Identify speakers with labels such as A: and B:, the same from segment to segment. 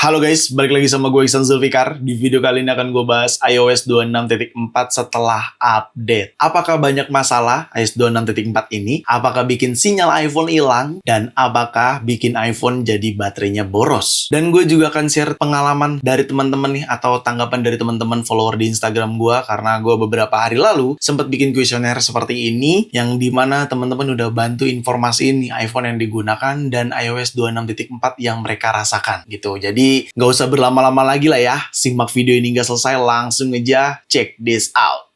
A: Halo guys, balik lagi sama gue Iksan Zulfikar. Di video kali ini akan gue bahas iOS 26.4 setelah update. Apakah banyak masalah iOS 26.4 ini? Apakah bikin sinyal iPhone hilang? Dan apakah bikin iPhone jadi baterainya boros? Dan gue juga akan share pengalaman dari teman-teman nih, atau tanggapan dari teman-teman follower di Instagram gue, karena gue beberapa hari lalu sempat bikin kuesioner seperti ini, yang dimana teman-teman udah bantu informasiin nih iPhone yang digunakan dan iOS 26.4 yang mereka rasakan gitu. Jadi nggak usah berlama-lama lagi lah ya. Simak video ini nggak selesai, langsung aja check this out.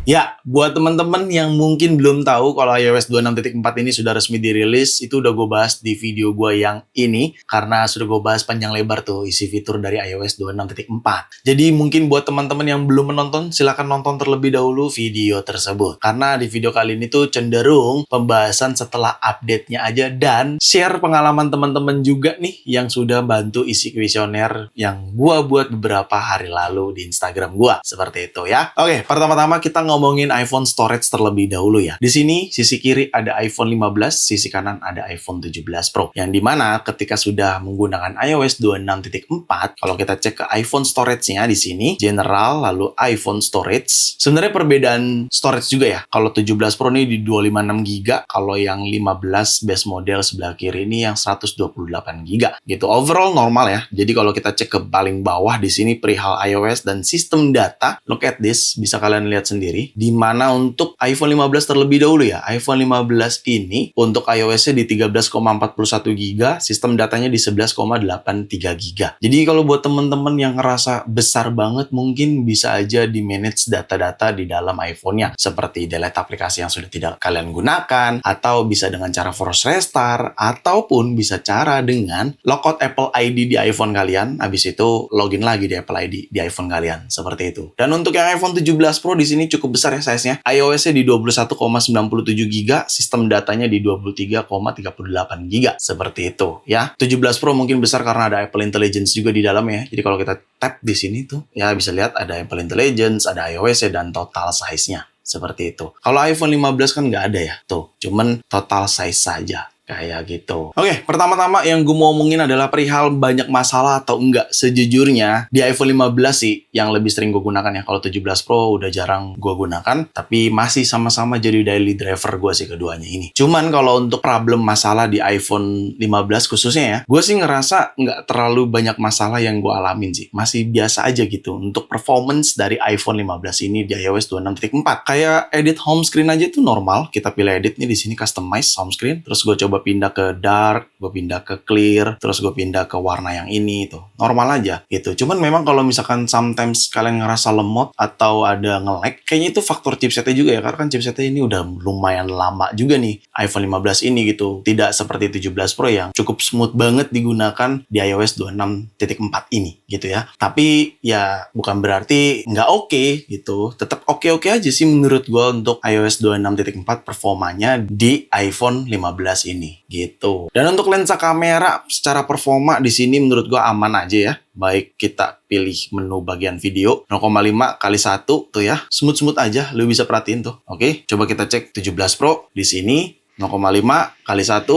A: Ya, buat teman-teman yang mungkin belum tahu kalau iOS 26.4 ini sudah resmi dirilis, itu udah gue bahas di video gue yang ini, karena sudah gue bahas panjang lebar tuh isi fitur dari iOS 26.4. Jadi mungkin buat teman-teman yang belum menonton, silahkan nonton terlebih dahulu video tersebut. Karena di video kali ini tuh cenderung pembahasan setelah update-nya aja, dan share pengalaman teman-teman juga nih yang sudah bantu isi kuesioner yang gue buat beberapa hari lalu di Instagram gue. Seperti itu ya. Oke, pertama-tama kita ngomongin iPhone storage terlebih dahulu ya. Di sini sisi kiri ada iPhone 15, sisi kanan ada iPhone 17 Pro. Yang dimana ketika sudah menggunakan iOS 26.4, kalau kita cek ke iPhone storage-nya di sini, general lalu iPhone storage. Sebenarnya perbedaan storage juga ya. Kalau 17 Pro ini di 256 GB, kalau yang 15 base model sebelah kiri ini yang 128 GB. Gitu. Overall normal ya. Jadi kalau kita cek ke paling bawah di sini perihal iOS dan sistem data, look at this, bisa kalian lihat sendiri. Di mana untuk iPhone 15 terlebih dahulu ya, iPhone 15 ini untuk iOS-nya di 13,41 GB, sistem datanya di 11,83 GB. Jadi kalau buat teman-teman yang ngerasa besar banget, mungkin bisa aja di-manage data-data di dalam iPhone-nya, seperti delete aplikasi yang sudah tidak kalian gunakan, atau bisa dengan cara force restart, ataupun bisa cara dengan logout Apple ID di iPhone kalian, habis itu login lagi di Apple ID di iPhone kalian, seperti itu. Dan untuk yang iPhone 17 Pro di sini cukup besar ya size-nya. iOS-nya di 21,97 GB, sistem datanya di 23,38 GB. Seperti itu ya. 17 Pro mungkin besar karena ada Apple Intelligence juga di dalamnya. Jadi kalau kita tap di sini tuh, ya bisa lihat ada Apple Intelligence, ada iOS-nya, dan total size-nya. Seperti itu. Kalau iPhone 15 kan nggak ada ya. Tuh, cuman total size saja. Kayak gitu. Oke, pertama-tama yang gue mau omongin adalah perihal banyak masalah atau enggak. Sejujurnya, di iPhone 15 sih yang lebih sering gue gunakan ya. Kalau 17 Pro udah jarang gue gunakan, tapi masih sama-sama jadi daily driver gue sih keduanya ini. Cuman kalau untuk problem masalah di iPhone 15 khususnya ya, gue sih ngerasa nggak terlalu banyak masalah yang gue alamin sih. Masih biasa aja gitu untuk performance dari iPhone 15 ini di iOS 26.4. Kayak edit home screen aja tuh normal. Kita pilih edit nih di sini, customize home screen. Terus gue coba pindah ke dark, gue pindah ke clear, terus gue pindah ke warna yang ini tuh. Normal aja gitu. Cuman memang kalau misalkan sometimes kalian ngerasa lemot atau ada nge-lag, kayaknya itu faktor chipsetnya juga ya, karena kan chipsetnya ini udah lumayan lama juga nih iPhone 15 ini gitu. Tidak seperti 17 Pro yang cukup smooth banget digunakan di iOS 26.4 ini gitu ya. Tapi ya bukan berarti nggak oke gitu. Tetap oke-oke aja sih menurut gue untuk iOS 26.4 performanya di iPhone 15 ini. Gitu. Dan untuk lensa kamera secara performa di sini menurut gua aman aja ya. Baik kita pilih menu bagian video 0,5 kali 1 tuh ya. Smooth-smooth aja, lu bisa perhatiin tuh. Oke, coba kita cek 17 Pro di sini 0,5 kali 1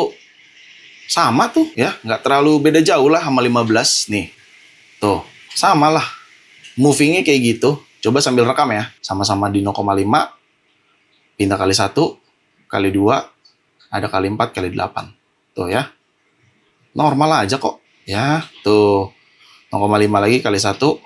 A: sama tuh ya, nggak terlalu beda jauh lah sama 15 nih. Tuh, sama lah. Movingnya kayak gitu. Coba sambil rekam ya. Sama-sama di 0,5 pindah kali 1 kali 2 ada kali 4 kali 8. Tuh ya. Normal aja kok. Ya, tuh. 0,5 lagi kali 1. Tuh.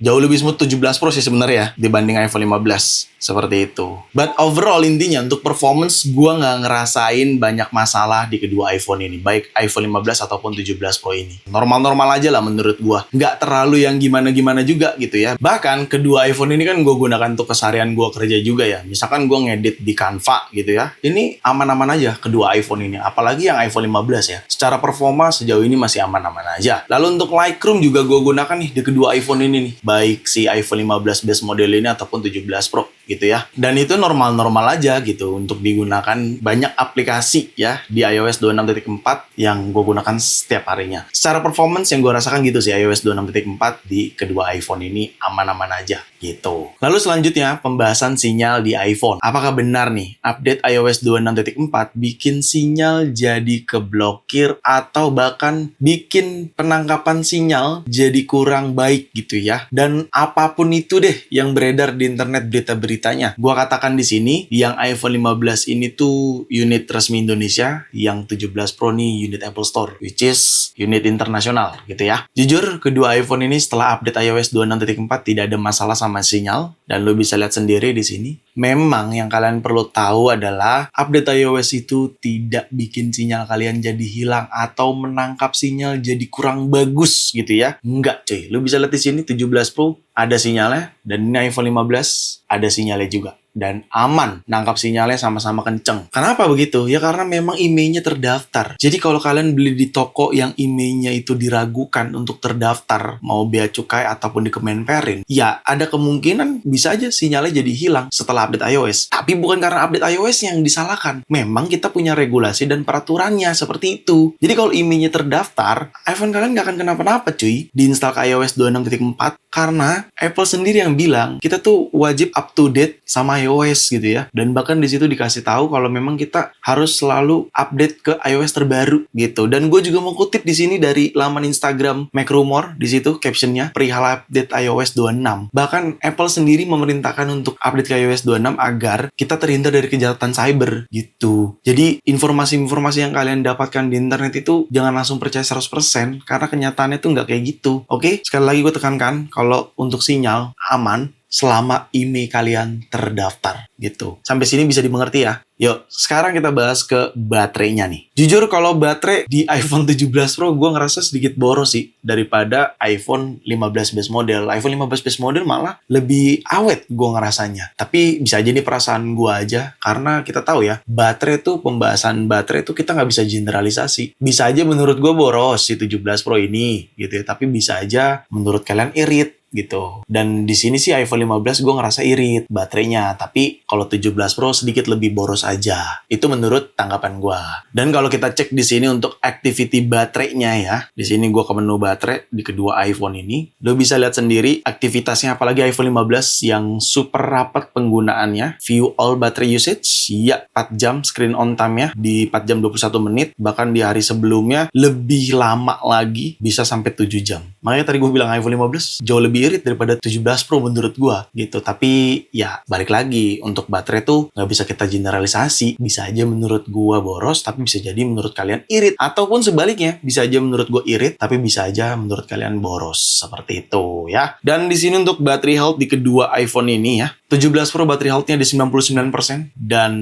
A: Jauh lebih smooth 17 Pro sih sebenarnya dibanding iPhone 15. Seperti itu. But overall intinya untuk performance gua nggak ngerasain banyak masalah di kedua iPhone ini. Baik iPhone 15 ataupun 17 Pro ini. Normal-normal aja lah menurut gua. Nggak terlalu yang gimana-gimana juga gitu ya. Bahkan kedua iPhone ini kan gua gunakan untuk keseharian gua kerja juga ya. Misalkan gua ngedit di Canva gitu ya. Ini aman-aman aja kedua iPhone ini. Apalagi yang iPhone 15 ya. Secara performa sejauh ini masih aman-aman aja. Lalu untuk Lightroom juga gua gunakan nih di kedua iPhone ini nih. baik si iPhone 15 base model ini ataupun 17 Pro gitu ya. Dan itu normal-normal aja gitu untuk digunakan banyak aplikasi ya di iOS 26.4 yang gue gunakan setiap harinya. Secara performance yang gue rasakan gitu sih, iOS 26.4 di kedua iPhone ini aman-aman aja gitu. Lalu selanjutnya pembahasan sinyal di iPhone. Apakah benar nih update iOS 26.4 bikin sinyal jadi keblokir atau bahkan bikin penangkapan sinyal jadi kurang baik gitu ya? Dan apapun itu deh yang beredar di internet berita-beritanya, gua katakan di sini yang iPhone 15 ini tuh unit resmi Indonesia, yang 17 Pro nih unit Apple Store, which is unit internasional gitu ya. Jujur, kedua iPhone ini setelah update iOS 26.4 tidak ada masalah sama sinyal, dan lo bisa lihat sendiri di sini. Memang yang kalian perlu tahu adalah update iOS itu tidak bikin sinyal kalian jadi hilang atau menangkap sinyal jadi kurang bagus gitu ya. Enggak cuy, lo bisa lihat di sini 17 Pro ada sinyalnya, dan ini iPhone 15 ada sinyalnya juga. Dan aman, nangkap sinyalnya sama-sama kenceng. Kenapa begitu? Ya karena memang IMEI-nya terdaftar. Jadi kalau kalian beli di toko yang IMEI-nya itu diragukan untuk terdaftar, mau bea cukai ataupun di Kemenperin, ya ada kemungkinan bisa aja sinyalnya jadi hilang setelah update iOS. Tapi bukan karena update iOS yang disalahkan. Memang kita punya regulasi dan peraturannya seperti itu. Jadi kalau IMEI-nya terdaftar, iPhone kalian nggak akan kenapa-napa cuy. Diinstal ke iOS 26.4 karena Apple sendiri yang bilang kita tuh wajib up to date sama iOS gitu ya. Dan bahkan di situ dikasih tahu kalau memang kita harus selalu update ke iOS terbaru gitu. Dan gue juga mau kutip di sini dari laman Instagram MacRumor, di situ captionnya perihal update iOS 26. Bahkan Apple sendiri memerintahkan untuk update ke iOS 26 agar kita terhindar dari kejahatan cyber gitu. Jadi informasi-informasi yang kalian dapatkan di internet itu jangan langsung percaya 100% karena kenyataannya tuh nggak kayak gitu. Oke? Sekali lagi gue tekankan kalau untuk sinyal aman selama IMEI kalian terdaftar gitu. Sampai sini bisa dimengerti ya? Yuk, sekarang kita bahas ke baterainya nih. Jujur kalau baterai di iPhone 17 Pro gue ngerasa sedikit boros sih daripada iPhone 15 base model. iPhone 15 base model malah lebih awet gue ngerasanya. Tapi bisa aja nih perasaan gue aja, karena kita tahu ya, baterai tuh, pembahasan baterai tuh kita nggak bisa generalisasi. Bisa aja menurut gue boros si 17 Pro ini gitu ya, tapi bisa aja menurut kalian irit gitu. Dan di sini sih iPhone 15 gue ngerasa irit baterainya, tapi kalau 17 Pro sedikit lebih boros aja. Itu menurut tanggapan gue. Dan kalau kita cek di sini untuk activity baterainya ya, di sini gue ke menu baterai di kedua iPhone ini, lo bisa lihat sendiri aktivitasnya, apalagi iPhone 15 yang super rapat penggunaannya. View all battery usage, ya 4 jam screen on time-nya di 4 jam 21 menit, bahkan di hari sebelumnya lebih lama lagi, bisa sampai 7 jam. Makanya tadi gue bilang iPhone 15 jauh lebih irit daripada 17 Pro menurut gua gitu. Tapi ya balik lagi, untuk baterai tuh nggak bisa kita generalisasi. Bisa aja menurut gua boros, tapi bisa jadi menurut kalian irit. Ataupun sebaliknya, bisa aja menurut gua irit, tapi bisa aja menurut kalian boros. Seperti itu ya. Dan di sini untuk battery health di kedua iPhone ini ya, 17 Pro battery health-nya di 99% dan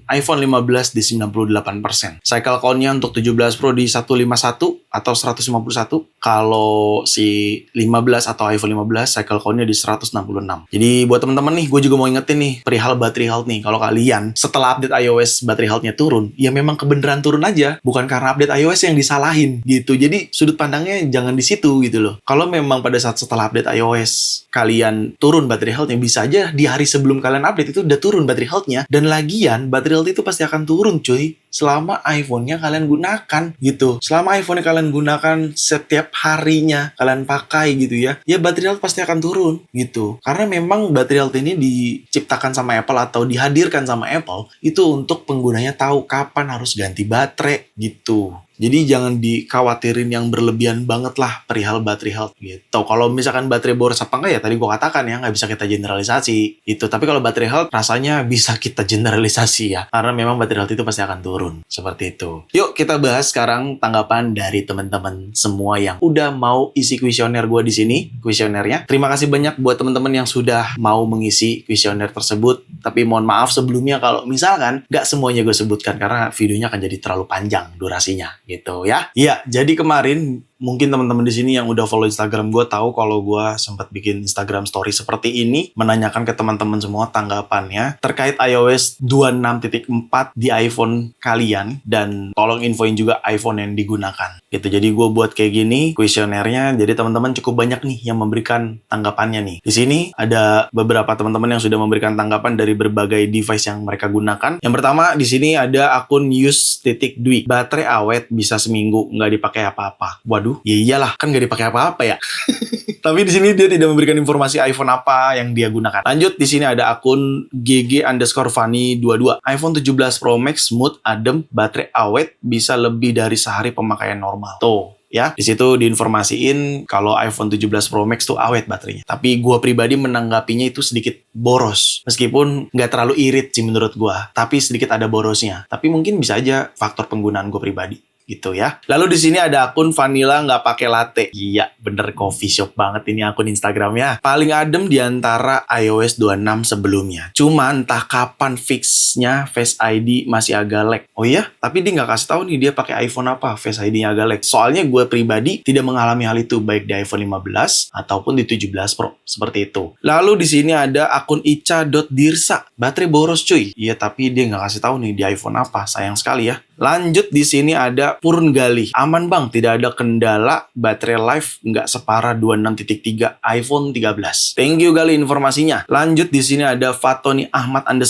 A: iPhone 15 di 98%. Cycle count-nya untuk 17 Pro di 151 atau 151. Kalau si 15 atau iPhone 15 cycle count-nya di 166. Jadi buat teman-teman nih, gue juga mau ingetin nih perihal battery health nih. Kalau kalian setelah update iOS battery health-nya turun, ya memang kebenaran turun aja, bukan karena update iOS yang disalahin gitu. Jadi sudut pandangnya jangan di situ gitu loh. Kalau memang pada saat setelah update iOS kalian turun battery health-nya, bisa aja di hari sebelum kalian update itu udah turun battery health-nya. Dan lagian battery health itu pasti akan turun cuy selama iPhone-nya kalian gunakan gitu. Selama iPhone-nya kalian gunakan setiap harinya kalian pakai gitu ya, ya battery health pasti akan turun gitu. Karena memang battery health ini diciptakan sama Apple atau dihadirkan sama Apple itu untuk penggunanya tahu kapan harus ganti baterai gitu. Jadi jangan dikhawatirin yang berlebihan banget lah perihal battery health gitu. Kalau misalkan baterai boros apa enggak ya tadi gue katakan ya, nggak bisa kita generalisasi gitu. Tapi kalau battery health rasanya bisa kita generalisasi ya. Karena memang battery health itu pasti akan turun. Seperti itu. Yuk kita bahas sekarang tanggapan dari teman-teman semua yang udah mau isi kuesioner gue di sini. Kuesionernya. Terima kasih banyak buat teman-teman yang sudah mau mengisi kuesioner tersebut. Tapi mohon maaf sebelumnya kalau misalkan nggak semuanya gue sebutkan karena videonya akan jadi terlalu panjang durasinya. Gitu ya. Iya, jadi kemarin mungkin teman-teman di sini yang udah follow Instagram gue tahu kalau gue sempat bikin Instagram story seperti ini, menanyakan ke teman-teman semua tanggapannya terkait iOS 26.4 di iPhone kalian, dan tolong infoin juga iPhone yang digunakan. Gitu. Jadi gue buat kayak gini kuesionernya, jadi teman-teman cukup banyak nih yang memberikan tanggapannya nih. Di sini ada beberapa teman-teman yang sudah memberikan tanggapan dari berbagai device yang mereka gunakan. Yang pertama di sini ada akun use.dwi. Baterai awet bisa seminggu nggak dipakai apa-apa. Waduh, ya iyalah, kan nggak dipakai apa-apa ya. Tapi di sini dia tidak memberikan informasi iPhone apa yang dia gunakan. Lanjut, di sini ada akun gg_funny22. iPhone 17 Pro Max smooth, adem, baterai awet, bisa lebih dari sehari pemakaian normal. Tuh. Ya, di situ diinformasiin kalau iPhone 17 Pro Max tuh awet baterainya. Tapi gua pribadi menanggapinya itu sedikit boros. Meskipun nggak terlalu irit sih menurut gua, tapi sedikit ada borosnya. Tapi mungkin bisa aja faktor penggunaan gua pribadi. Gitu ya. Lalu di sini ada akun Vanilla nggak pakai latte. Iya, bener coffee shop banget ini akun Instagramnya. Paling adem di antara iOS 26 sebelumnya. Cuma entah kapan fixnya Face ID masih agak lag. Oh iya? Tapi dia nggak kasih tahu nih dia pakai iPhone apa Face ID-nya agak lag. Soalnya gue pribadi tidak mengalami hal itu baik di iPhone 15 ataupun di 17 Pro. Seperti itu. Lalu di sini ada akun ica.dirsa. Baterai boros cuy. Iya, tapi dia nggak kasih tahu nih di iPhone apa. Sayang sekali ya. Lanjut di sini ada Purun Galih. Aman bang, tidak ada kendala, baterai life nggak separah 26.3 iPhone 13. Thank you Gali informasinya. Lanjut di sini ada Fatoni Ahmad _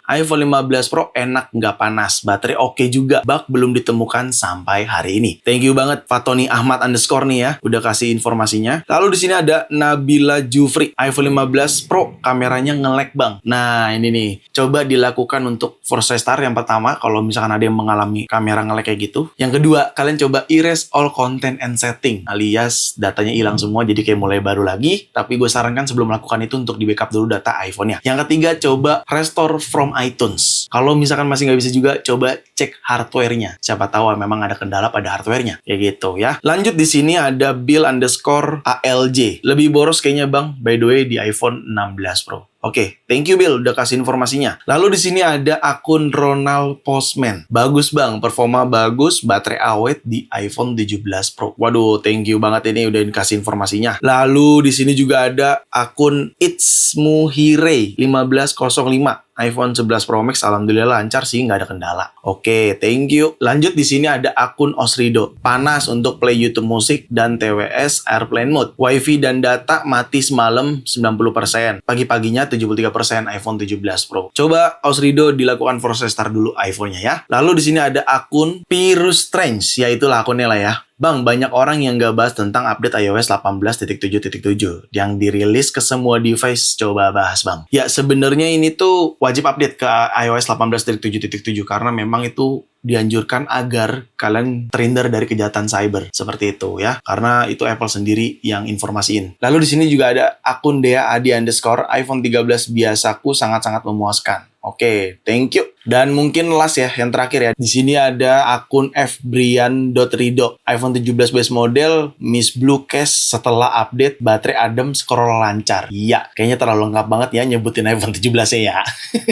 A: iPhone 15 Pro enak nggak panas, baterai oke juga, bug belum ditemukan sampai hari ini. Thank you banget Fatoni Ahmad _ nih ya, udah kasih informasinya. Lalu di sini ada Nabila Jufri. iPhone 15 Pro kameranya nge-lag bang. Nah ini nih, coba dilakukan untuk force restart yang pertama kalau misalkan ada yang mengalami kamera nge-lag kayak gitu. Yang kedua, kalian coba erase all content and setting, alias datanya hilang semua jadi kayak mulai baru lagi. Tapi gue sarankan sebelum melakukan itu untuk di backup dulu data iPhone-nya. Yang ketiga, coba restore from iTunes. Kalau misalkan masih nggak bisa juga, coba cek hardware-nya. Siapa tahu memang ada kendala pada hardware-nya. Kayak gitu ya. Lanjut di sini ada Bill_ALJ. Lebih boros kayaknya bang, by the way di iPhone 16 Pro. Oke, thank you Bill udah kasih informasinya. Lalu di sini ada akun Ronald Postman. Bagus bang, performa bagus, baterai awet di iPhone 17 Pro. Waduh, thank you banget ini udah dikasih informasinya. Lalu di sini juga ada akun Itsmuhire 1505. iPhone 11 Pro Max alhamdulillah lancar sih, nggak ada kendala. Oke, thank you. Lanjut di sini ada akun Osrido. Panas untuk play YouTube musik dan TWS Airplane Mode. WiFi dan data mati semalam 90%. Pagi-paginya 73% iPhone 17 Pro. Coba Osrido dilakukan force restart dulu iPhone-nya ya. Lalu di sini ada akun Pirus Strange, ya itulah akunnya lah ya. Bang, banyak orang yang nggak bahas tentang update iOS 18.7.7 yang dirilis ke semua device. Coba bahas, Bang. Ya, sebenarnya ini tuh wajib update ke iOS 18.7.7 karena memang itu dianjurkan agar kalian terhindar dari kejahatan cyber seperti itu ya, karena itu Apple sendiri yang informasiin. Lalu di sini juga ada akun Dea Adi _ iPhone 13 biasaku sangat-sangat memuaskan. Oke, thank you. Dan mungkin last ya, yang terakhir ya. Di sini ada akun fbrian.rido. iPhone 17 base model, Miss Blue Case setelah update, baterai adem, scroll lancar. Iya, kayaknya terlalu lengkap banget ya nyebutin iPhone 17 ya.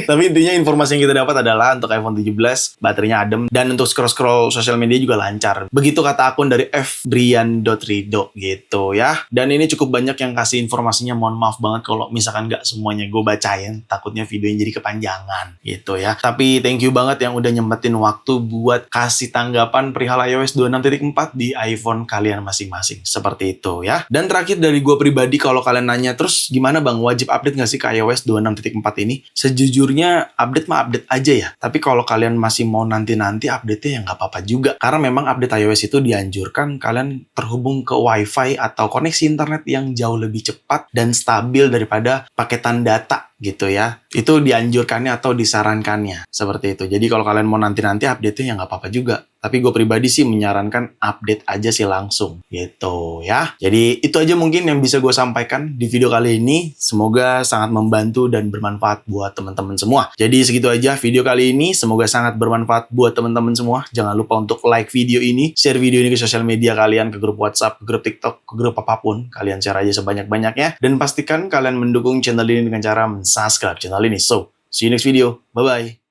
A: Tapi intinya informasi yang kita dapat adalah untuk iPhone 17, baterainya adem, dan untuk scroll-scroll sosial media juga lancar. Begitu kata akun dari fbrian.rido gitu ya. Dan ini cukup banyak yang kasih informasinya, mohon maaf banget kalau misalkan nggak semuanya gue bacain, takutnya videonya jadi kepanjangan gitu ya. Tapi thank you banget yang udah nyempetin waktu buat kasih tanggapan perihal iOS 26.4 di iPhone kalian masing-masing. Seperti itu ya. Dan terakhir dari gue pribadi, kalau kalian nanya terus gimana bang, wajib update nggak sih ke iOS 26.4 ini? Sejujurnya update mah update aja ya. Tapi kalau kalian masih mau nanti-nanti update-nya ya nggak apa-apa juga. Karena memang update iOS itu dianjurkan kalian terhubung ke WiFi atau koneksi internet yang jauh lebih cepat dan stabil daripada paketan data gitu ya. Itu dianjurkannya atau disarankannya seperti itu. Jadi kalau kalian mau nanti-nanti update-nya ya nggak apa-apa juga. Tapi gue pribadi sih menyarankan update aja sih langsung gitu ya. Jadi itu aja mungkin yang bisa gue sampaikan di video kali ini. Semoga sangat membantu dan bermanfaat buat teman-teman semua. Jadi segitu aja video kali ini. Semoga sangat bermanfaat buat teman-teman semua. Jangan lupa untuk like video ini, share video ini ke sosial media kalian, ke grup WhatsApp, ke grup TikTok, ke grup apapun. Kalian share aja sebanyak-banyaknya. Dan pastikan kalian mendukung channel ini dengan cara subscribe channel ini. So, see you next video. Bye-bye.